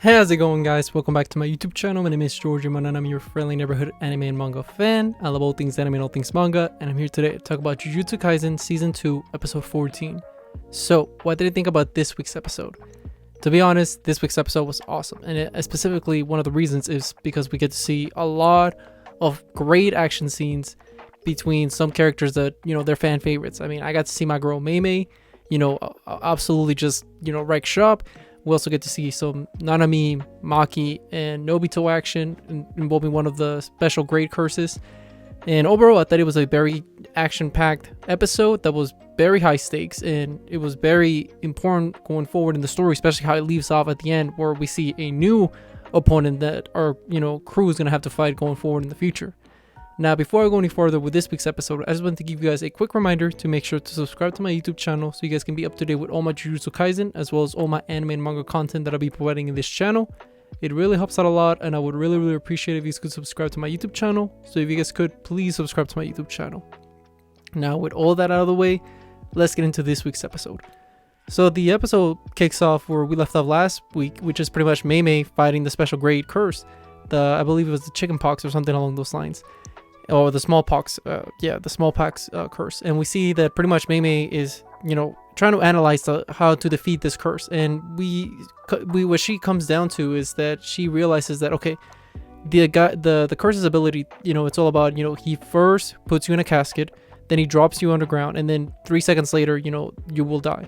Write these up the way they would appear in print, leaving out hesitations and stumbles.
Hey, how's it going, guys? Welcome back to my YouTube channel. My name is George and I'm your friendly neighborhood anime and manga fan. I love all things anime and all things manga, and I'm here today to talk about Jujutsu Kaisen Season 2, Episode 14. So, what did I think about this week's episode? To be honest, this week's episode was awesome, and specifically one of the reasons is because we get to see a lot of great action scenes between some characters that, they're fan favorites. I mean, I got to see my girl Mei Mei, absolutely just, wreck shop. We also get to see some Nanami, Maki, and Nobito action involving one of the special grade curses. And overall, I thought it was a very action-packed episode that was very high stakes, and it was very important going forward in the story, especially how it leaves off at the end where we see a new opponent that our, crew is going to have to fight going forward in the future. Now, before I go any further with this week's episode, I just want to give you guys a quick reminder to make sure to subscribe to my YouTube channel so you guys can be up to date with all my Jujutsu Kaisen as well as all my anime and manga content that I'll be providing in this channel. It really helps out a lot, and I would really appreciate if you guys could subscribe to my YouTube channel. So if you guys could, please subscribe to my YouTube channel. Now, with all that out of the way, let's get into this week's episode. So the episode kicks off where we left off last week, which is pretty much Mei Mei fighting the special grade curse. I believe it was the chicken pox or something along those lines. Or the smallpox, the smallpox curse. And we see that pretty much Mei Mei is, trying to analyze how to defeat this curse. And what she comes down to is that she realizes that, okay, the curse's ability, it's all about, he first puts you in a casket, then he drops you underground, and then 3 seconds later, you will die.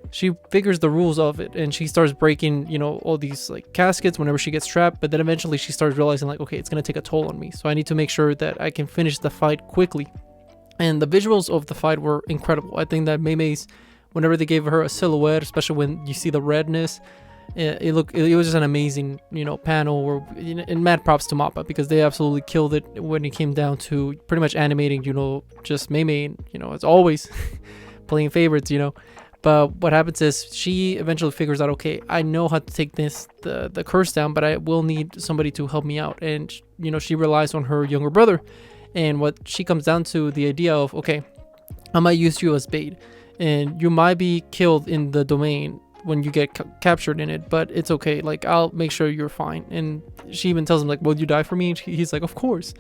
She figures the rules of it, and she starts breaking, all these like caskets whenever she gets trapped. But then eventually she starts realizing like, okay, it's gonna take a toll on me, so I need to make sure that I can finish the fight quickly. And the visuals of the fight were incredible. I think that Mei Mei's, whenever they gave her a silhouette, especially when you see the redness, it was just an amazing, panel. Where, and mad props to Mappa, because they absolutely killed it when it came down to pretty much animating, just Mei Mei, as always, playing favorites, But what happens is she eventually figures out, okay, I know how to take the curse down, but I will need somebody to help me out. And, she relies on her younger brother. And what she comes down to the idea of, okay, I might use you as bait. And you might be killed in the domain when you get captured in it, but it's okay. Like, I'll make sure you're fine. And she even tells him, like, will you die for me? And he's like, of course.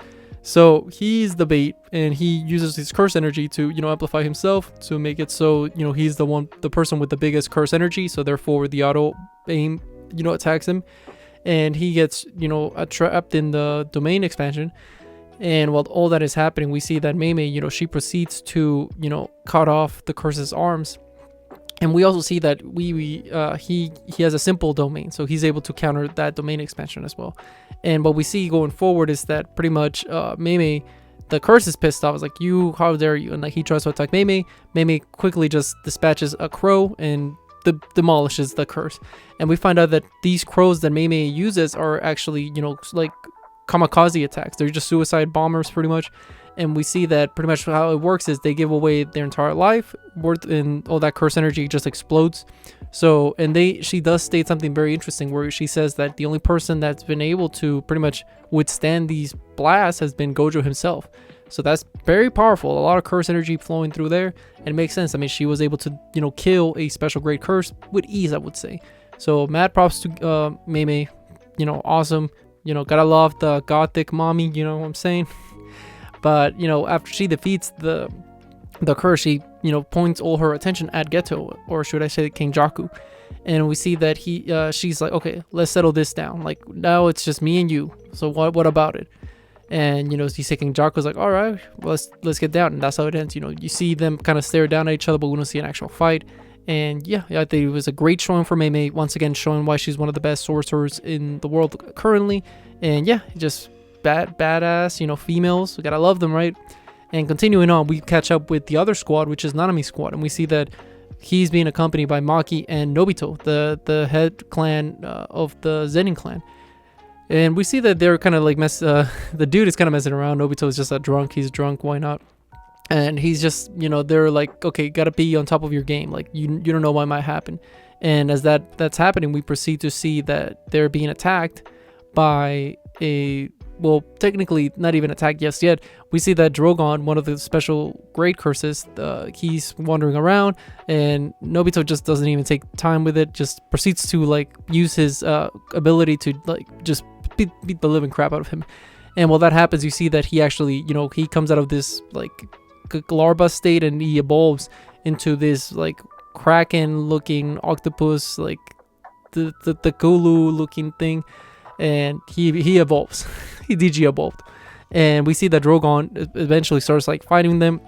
So he's the bait, and he uses his curse energy to, amplify himself to make it so, he's the person with the biggest curse energy. So therefore the auto aim, attacks him, and he gets, trapped in the domain expansion. And while all that is happening, we see that Mei Mei, she proceeds to, cut off the curse's arms. And we also see that he has a simple domain, so he's able to counter that domain expansion as well. And what we see going forward is that pretty much Mei Mei, the curse is pissed off. It's like, how dare you? And like he tries to attack Mei Mei. Mei Mei quickly just dispatches a crow and demolishes the curse. And we find out that these crows that Mei Mei uses are actually, like kamikaze attacks. They're just suicide bombers pretty much. And we see that pretty much how it works is they give away their entire life worth, and all that curse energy just explodes. So, and she does state something very interesting where she says that the only person that's been able to pretty much withstand these blasts has been Gojo himself. So that's very powerful. A lot of curse energy flowing through there, and it makes sense. I mean, she was able to, kill a special grade curse with ease, I would say. So mad props to Mei Mei, awesome. Gotta love the gothic mommy, you know what I'm saying? But, after she defeats the curse, she, points all her attention at Geto, or should I say King Jaku. And we see that she's like, okay, let's settle this down. Like, now it's just me and you. So what about it? And, you see King Jaku's like, all right, let's get down. And that's how it ends. You see them kind of stare down at each other, but we don't see an actual fight. And yeah, I think it was a great showing for Mei Mei. Once again, showing why she's one of the best sorcerers in the world currently. And yeah, just badass, females. We gotta love them, right? And continuing on, we catch up with the other squad, which is Nanami's squad, and we see that he's being accompanied by Maki and Nobito, the head clan of the Zenin clan. And we see that they're kind of like the dude is kind of messing around. Nobito is just a drunk. He's drunk. Why not? And he's just, they're like, okay, gotta be on top of your game. Like, you don't know what might happen. And as that's happening, we proceed to see that they're being attacked by a well, technically not even attacked just yet. We see that Drogon, one of the special great curses, he's wandering around, and Nobito just doesn't even take time with it, just proceeds to like use his ability to like just beat the living crap out of him. And while that happens, you see that he actually, he comes out of this like larva state, and he evolves into this like kraken looking octopus, like the Gulu looking thing, and he evolves. He DG evolved, and we see that Drogon eventually starts like fighting them,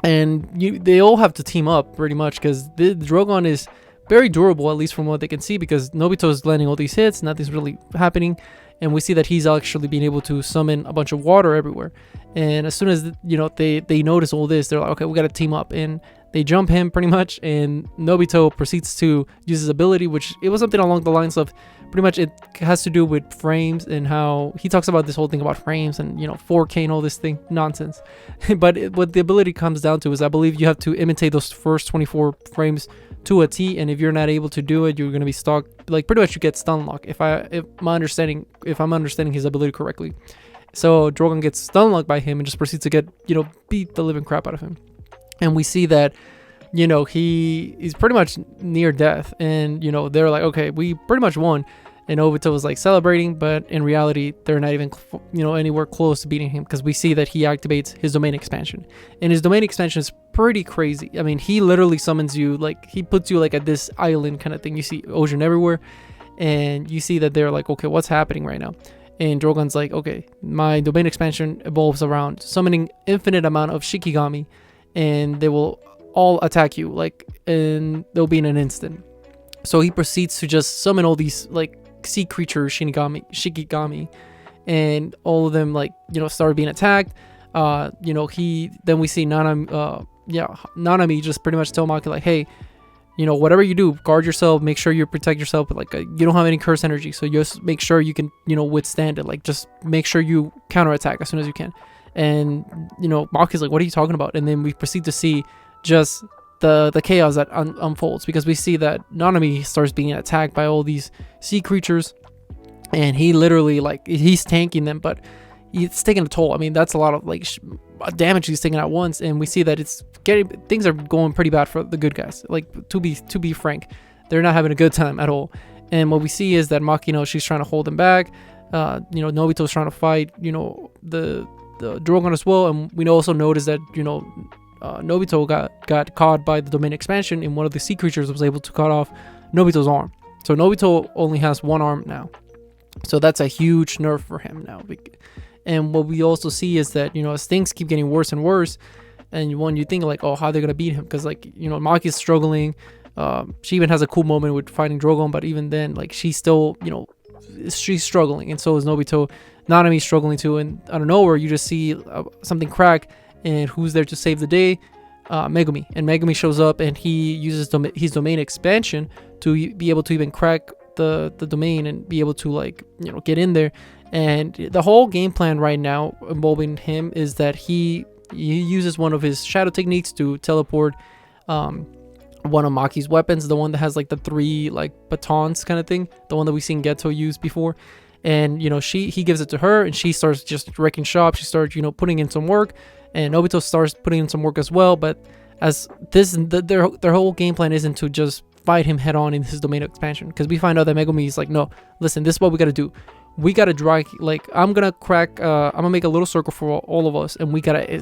and they all have to team up pretty much, because the Drogon is very durable, at least from what they can see, because Nobito is landing all these hits, nothing's really happening. And we see that he's actually being able to summon a bunch of water everywhere. And as soon as they notice all this, they're like, okay, we got to team up, and they jump him pretty much. And Nobito proceeds to use his ability, which it was something along the lines of, pretty much it has to do with frames, and how he talks about this whole thing about frames and 4K and all this thing nonsense. But what the ability comes down to is, I believe you have to imitate those first 24 frames to a T, and if you're not able to do it, you're going to be stuck. Like, pretty much you get stun lock, if I'm understanding his ability correctly. So Drogon gets stun locked by him and just proceeds to get beat the living crap out of him. And we see that he's pretty much near death, and they're like, okay, we pretty much won. And Obito was like celebrating, but in reality they're not even anywhere close to beating him, because we see that he activates his domain expansion, and his domain expansion is pretty crazy. I mean, he literally summons you, like he puts you like at this island kind of thing. You see ocean everywhere, and you see that they're like, okay, what's happening right now? And Drogon's like, okay, my domain expansion evolves around summoning infinite amount of Shikigami, and they will all attack you, like, and they'll be in an instant. So he proceeds to just summon all these like sea creatures, Shikigami, and all of them like start being attacked. Then we see Nanami just pretty much tell Maki like, hey, whatever you do, guard yourself, make sure you protect yourself, but like you don't have any curse energy, so just make sure you can withstand it. Like, just make sure you counterattack as soon as you can. And Maki's like, what are you talking about? And then we proceed to see just the chaos that unfolds, because we see that Nanami starts being attacked by all these sea creatures, and he literally like he's tanking them, but it's taking a toll. I mean, that's a lot of like damage he's taking at once, and we see that things are going pretty bad for the good guys. Like, to be frank, they're not having a good time at all. And what we see is that Maki, she's trying to hold them back. Nobito's trying to fight the Drogon as well, and we also notice that Nobito got caught by the domain expansion, and one of the sea creatures was able to cut off Nobito's arm. So Nobito only has one arm now, so that's a huge nerf for him now. And what we also see is that as things keep getting worse and worse, and when you think like, oh, how they're gonna beat him, because like Maki's struggling. She even has a cool moment with fighting Drogon, but even then, like, she's still she's struggling, and so is Nobito. Nanami's struggling too, and out of nowhere you just see something crack. And who's there to save the day? Megumi. And Megumi shows up, and he uses his domain expansion to be able to even crack the domain and be able to like get in there. And the whole game plan right now involving him is that he uses one of his shadow techniques to teleport one of Maki's weapons, the one that has like the 3 like batons kind of thing, the one that we've seen Geto use before. And he gives it to her, and she starts just wrecking shop. She starts putting in some work, and Nobito starts putting in some work as well. But as their whole game plan isn't to just fight him head on in his domain expansion, because we find out that Megumi is like, no, listen, this is what we got to do. We got to drag, like, I'm gonna make a little circle for all of us, and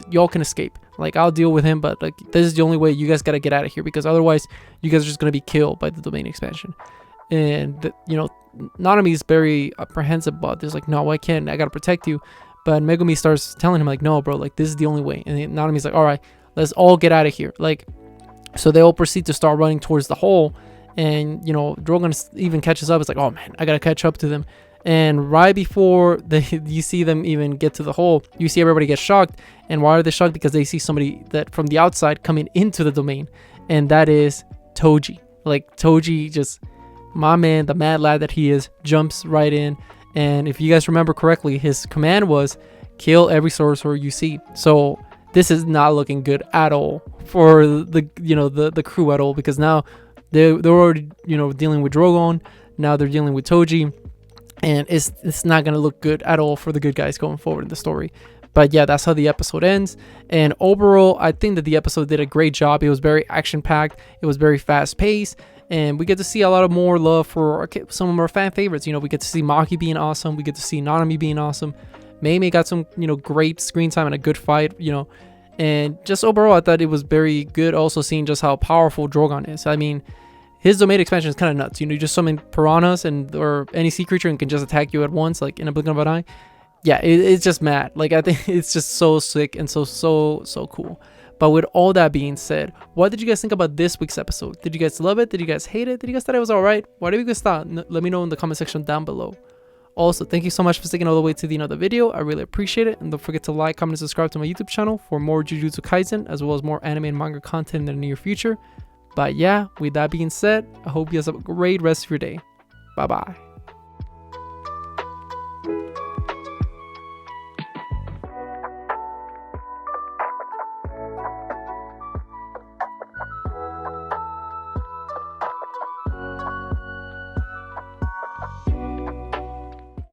y'all can escape. Like, I'll deal with him, but like, this is the only way. You guys got to get out of here, because otherwise you guys are just gonna be killed by the domain expansion. And Nanami is very apprehensive about this, like, no, I can't, I gotta protect you. But Megumi starts telling him like, no, bro, like, this is the only way. And Nanami's like, all right, let's all get out of here. Like, so they all proceed to start running towards the hole, and Drogon even catches up. It's like, oh man, I gotta catch up to them. And right before you see them even get to the hole, you see everybody get shocked. And why are they shocked? Because they see somebody that from the outside coming into the domain, and that is Togi. Like, Togi, just my man, the mad lad that he is, jumps right in. And if you guys remember correctly, his command was kill every sorcerer you see. So this is not looking good at all for the crew at all, because now they're already dealing with Drogon. Now they're dealing with Togi, and it's not gonna look good at all for the good guys going forward in the story. But yeah, that's how the episode ends. And overall, I think that the episode did a great job. It was very action packed. It was very fast paced. And we get to see a lot of more love for some of our fan favorites. You know, we get to see Maki being awesome. We get to see Nanami being awesome. Mei Mei got some, you know, great screen time and a good fight, you know. And just overall, I thought it was very good also seeing just how powerful Dagon is. I mean, his domain expansion is kind of nuts. You know, you just summon piranhas or any sea creature and can just attack you at once, like in a blink of an eye. Yeah, it's just mad. Like, I think it's just so sick and so cool. But with all that being said, what did you guys think about this week's episode? Did you guys love it? Did you guys hate it? Did you guys thought it was alright? Whatever you guys thought, let me know in the comment section down below. Also, thank you so much for sticking all the way to the end of the video. I really appreciate it. And don't forget to like, comment, and subscribe to my YouTube channel for more Jujutsu Kaisen, as well as more anime and manga content in the near future. But yeah, with that being said, I hope you guys have a great rest of your day. Bye bye.